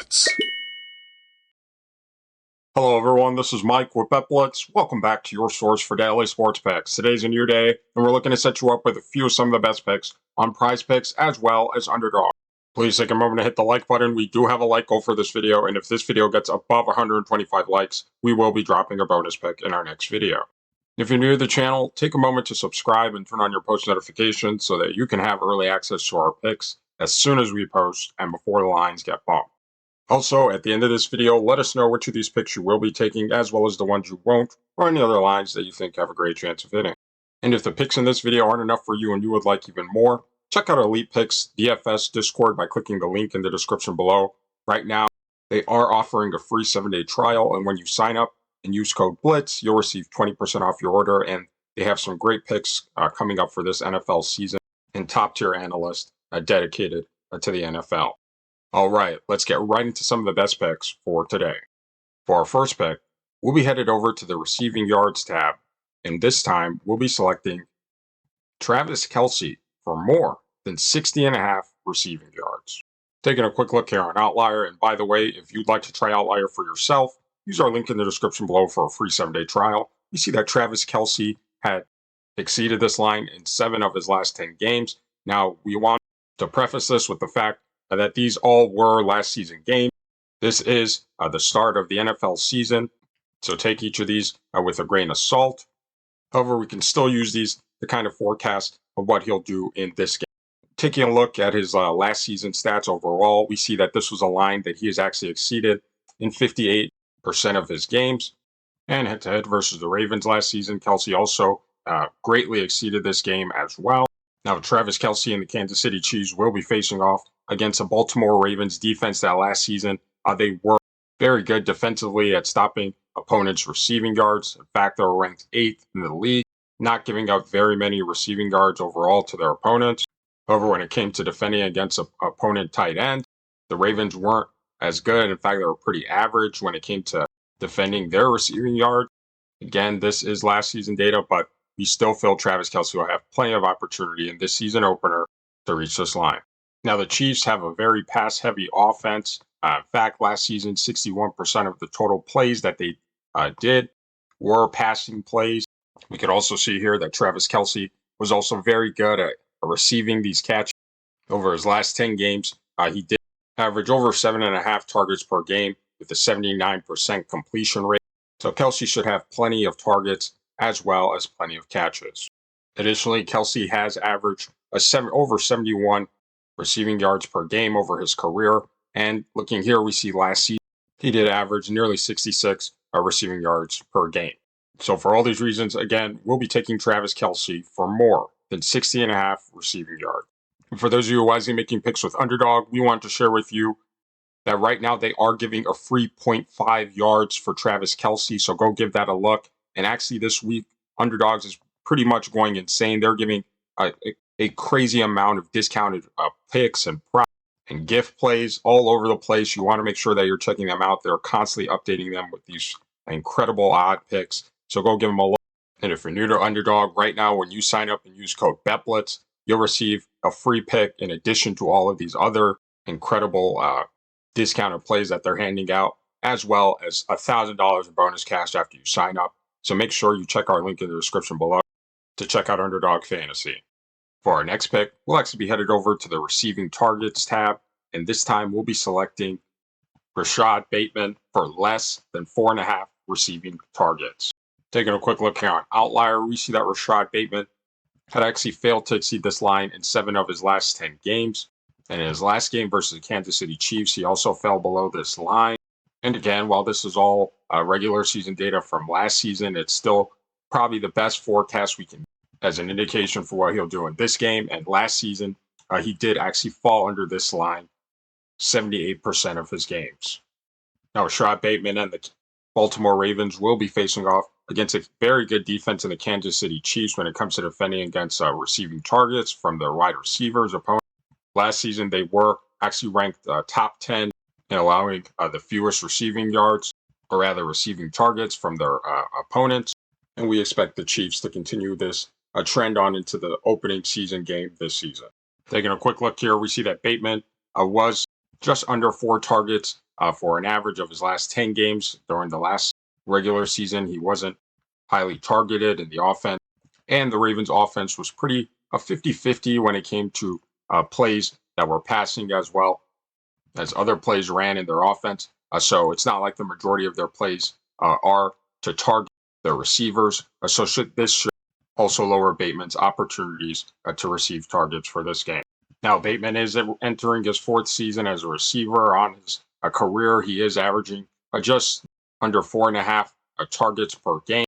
BetBlitz. Hello everyone, this is Mike with BetBlitz. Welcome back to your source for daily sports picks. Today's a new day, and we're looking to set you up with some of the best picks on PrizePicks as well as Underdog. Please take a moment to hit the like button. We do have a like goal for this video, and if this video gets above 125 likes, we will be dropping a bonus pick in our next video. If you're new to the channel, take a moment to subscribe and turn on your post notifications so that you can have early access to our picks as soon as we post and before the lines get bumped. Also, at the end of this video, let us know which of these picks you will be taking, as well as the ones you won't, or any other lines that you think have a great chance of hitting. And if the picks in this video aren't enough for you and you would like even more, check out our Elite Picks DFS Discord by clicking the link in the description below. Right now, they are offering a free 7-day trial, and when you sign up and use code BLITZ, you'll receive 20% off your order, and they have some great picks coming up for this NFL season, and top-tier analysts dedicated to the NFL. All right, let's get right into some of the best picks for today. For our first pick, we'll be headed over to the receiving yards tab, and this time we'll be selecting Travis Kelce for more than 60.5 receiving yards. Taking a quick look here on Outlier, and by the way, if you'd like to try Outlier for yourself, use our link in the description below for a free 7-day trial. You see that Travis Kelce had exceeded this line in 7 of his last 10 games. Now, we want to preface this with the fact that these all were last season games. This is the start of the NFL season, so take each of these with a grain of salt. However, we can still use these to kind of forecast of what he'll do in this game. Taking a look at his last season stats overall, we see that this was a line that he has actually exceeded in 58% of his games. And head-to-head versus the Ravens last season, Kelce also greatly exceeded this game as well. Now, Travis Kelce and the Kansas City Chiefs will be facing off against a Baltimore Ravens defense that last season, they were very good defensively at stopping opponents' receiving yards. In fact, they were ranked 8th in the league, not giving up very many receiving yards overall to their opponents. However, when it came to defending against an opponent tight end, the Ravens weren't as good. In fact, they were pretty average when it came to defending their receiving yards. Again, this is last season data, but we still feel Travis Kelce will have plenty of opportunity in this season opener to reach this line. Now, the Chiefs have a very pass-heavy offense. In fact, last season, 61% of the total plays that they did were passing plays. We could also see here that Travis Kelce was also very good at receiving these catches. Over his last 10 games, he did average over 7.5 targets per game with a 79% completion rate. So Kelce should have plenty of targets as well as plenty of catches. Additionally, Kelce has averaged over 71 receiving yards per game over his career. And looking here, we see last season, he did average nearly 66 receiving yards per game. So for all these reasons, again, we'll be taking Travis Kelce for more than 60.5 receiving yards. And for those of you wisely making picks with Underdog, we want to share with you that right now they are giving a free 0.5 yards for Travis Kelce. So go give that a look. And actually this week, Underdogs is pretty much going insane. They're giving a crazy amount of discounted picks and props and gift plays all over the place. You want to make sure that you're checking them out. They're constantly updating them with these incredible odd picks. So go give them a look. And if you're new to Underdog, right now, when you sign up and use code BetBlitz, you'll receive a free pick in addition to all of these other incredible discounted plays that they're handing out, as well as $1,000 in bonus cash after you sign up. So make sure you check our link in the description below to check out Underdog Fantasy. For our next pick, we'll actually be headed over to the receiving targets tab, and this time we'll be selecting Rashod Bateman for less than 4.5 receiving targets. Taking a quick look here on Outlier, we see that Rashod Bateman had actually failed to exceed this line in 7 of his last 10 games. And in his last game versus the Kansas City Chiefs, he also fell below this line. And again, while this is all regular season data from last season, it's still probably the best forecast we can as an indication for what he'll do in this game. And last season, he did actually fall under this line 78% of his games. Now, Rashod Bateman and the Baltimore Ravens will be facing off against a very good defense in the Kansas City Chiefs when it comes to defending against receiving targets from their wide receivers opponents. Last season, they were actually ranked top 10 in allowing the fewest receiving yards, or rather receiving targets from their opponents. And we expect the Chiefs to continue this trend on into the opening season game this season. Taking a quick look here, we see that Bateman was just under 4 targets For an average of his last 10 games during the last regular season, he wasn't highly targeted in the offense. And the Ravens offense was pretty 50-50 when it came to plays that were passing as well as other plays ran in their offense. So it's not like the majority of their plays are to target their receivers. This should also lower Bateman's opportunities to receive targets for this game. Now, Bateman is entering his 4th season as a receiver on his career. He is averaging just under 4.5 targets per game.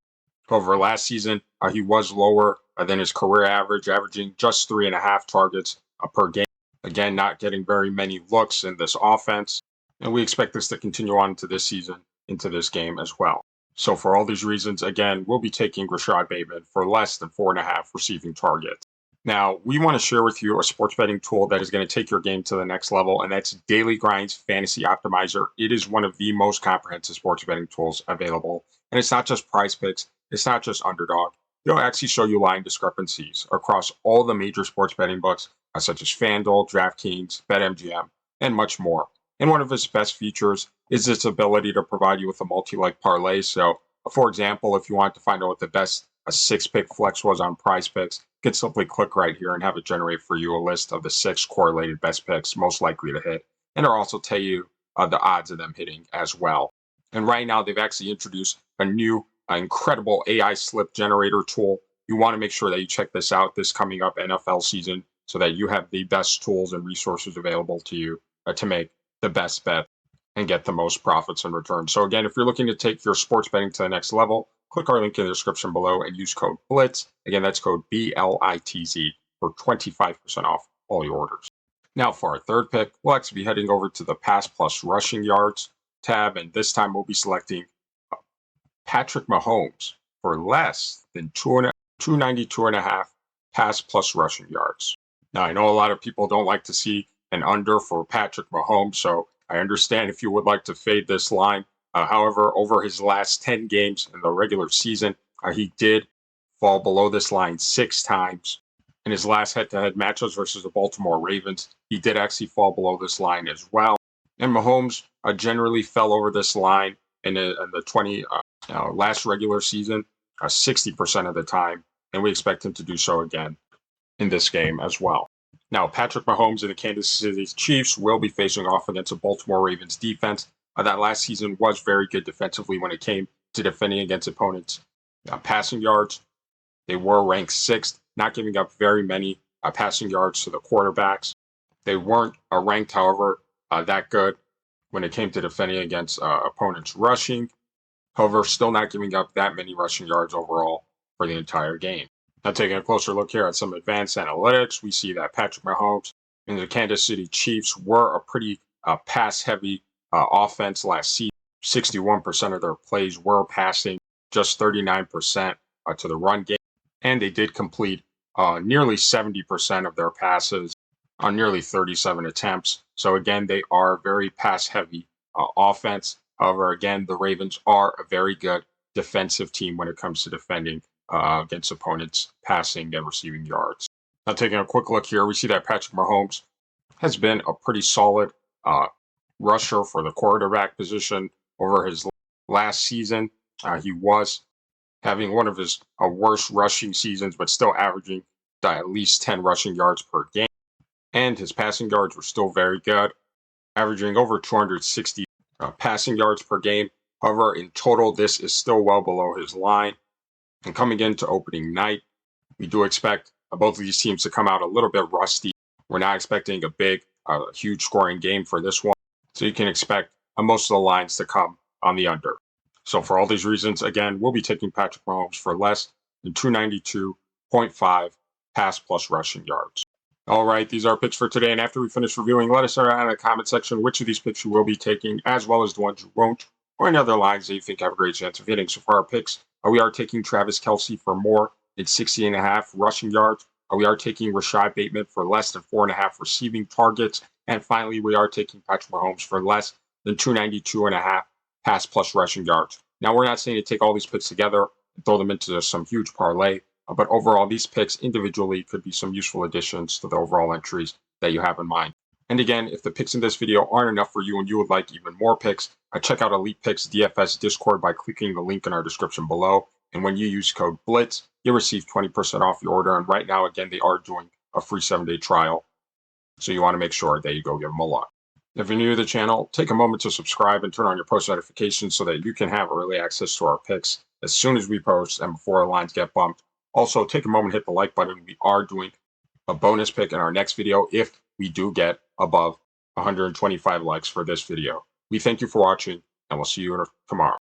However, last season, he was lower than his career average, averaging just 3.5 targets per game. Again, not getting very many looks in this offense. And we expect this to continue on into this season, into this game as well. So for all these reasons, again, we'll be taking Rashod Bateman for less than 4.5 receiving targets. Now, we want to share with you a sports betting tool that is going to take your game to the next level, and that's Daily Grind's Fantasy Optimizer. It is one of the most comprehensive sports betting tools available. And it's not just PrizePicks, it's not just Underdog. It'll actually show you line discrepancies across all the major sports betting books, such as FanDuel, DraftKings, BetMGM, and much more. And one of its best features is its ability to provide you with a multi-leg parlay. So, for example, if you want to find out what the best 6-pick flex was on PrizePicks, you can simply click right here and have it generate for you a list of the 6 correlated best picks most likely to hit. And it'll also tell you the odds of them hitting as well. And right now, they've actually introduced a new incredible AI slip generator tool. You want to make sure that you check this out this coming up NFL season so that you have the best tools and resources available to you to make the best bet and get the most profits and returns. So again, if you're looking to take your sports betting to the next level, click our link in the description below and use code BLITZ. Again, that's code BLITZ for 25% off all your orders. Now for our third pick, we'll actually be heading over to the Pass Plus Rushing Yards tab, and this time we'll be selecting Patrick Mahomes for less than 292.5 Pass Plus Rushing Yards. Now, I know a lot of people don't like to see an under for Patrick Mahomes, so I understand if you would like to fade this line. However, over his last 10 games in the regular season, he did fall below this line 6 times. In his last head-to-head matchups versus the Baltimore Ravens, he did actually fall below this line as well. And Mahomes generally fell over this line in the last regular season 60% of the time, and we expect him to do so again in this game as well. Now, Patrick Mahomes and the Kansas City Chiefs will be facing off against a Baltimore Ravens defense that last season was very good defensively when it came to defending against opponents' passing yards. They were ranked 6th, not giving up very many passing yards to the quarterbacks. They weren't ranked, however, that good when it came to defending against opponents' rushing. However, still not giving up that many rushing yards overall for the entire game. Now, taking a closer look here at some advanced analytics, we see that Patrick Mahomes and the Kansas City Chiefs were a pretty pass-heavy offense last season. 61% of their plays were passing, just 39% to the run game. And they did complete nearly 70% of their passes on nearly 37 attempts. So again, they are very pass-heavy offense. However, again, the Ravens are a very good defensive team when it comes to defending against opponents' passing and receiving yards. Now, taking a quick look here, we see that Patrick Mahomes has been a pretty solid rusher for the quarterback position over his last season. He was having one of his worst rushing seasons, but still averaging at least 10 rushing yards per game. And his passing yards were still very good, averaging over 260 passing yards per game. However, in total, this is still well below his line. And coming into opening night, we do expect both of these teams to come out a little bit rusty. We're not expecting a big, huge scoring game for this one. So you can expect most of the lines to come on the under. So for all these reasons, again, we'll be taking Patrick Mahomes for less than 292.5 pass plus rushing yards. All right, these are our picks for today. And after we finish reviewing, let us know in the comment section which of these picks you will be taking, as well as the ones you won't, or any other lines that you think have a great chance of hitting. So for our picks, we are taking Travis Kelce for more than 60.5 rushing yards. We are taking Rashod Bateman for less than 4.5 receiving targets. And finally, we are taking Patrick Mahomes for less than 292.5 pass plus rushing yards. Now, we're not saying to take all these picks together and throw them into some huge parlay, but overall, these picks individually could be some useful additions to the overall entries that you have in mind. And again, if the picks in this video aren't enough for you and you would like even more picks, check out Elite Picks DFS Discord by clicking the link in our description below. And when you use code BLITZ, you'll receive 20% off your order. And right now, again, they are doing a free 7-day trial. So you want to make sure that you go give them a look. If you're new to the channel, take a moment to subscribe and turn on your post notifications so that you can have early access to our picks as soon as we post and before our lines get bumped. Also, take a moment, hit the like button. We are doing a bonus pick in our next video if we do get above 125 likes for this video. We thank you for watching, and we'll see you tomorrow.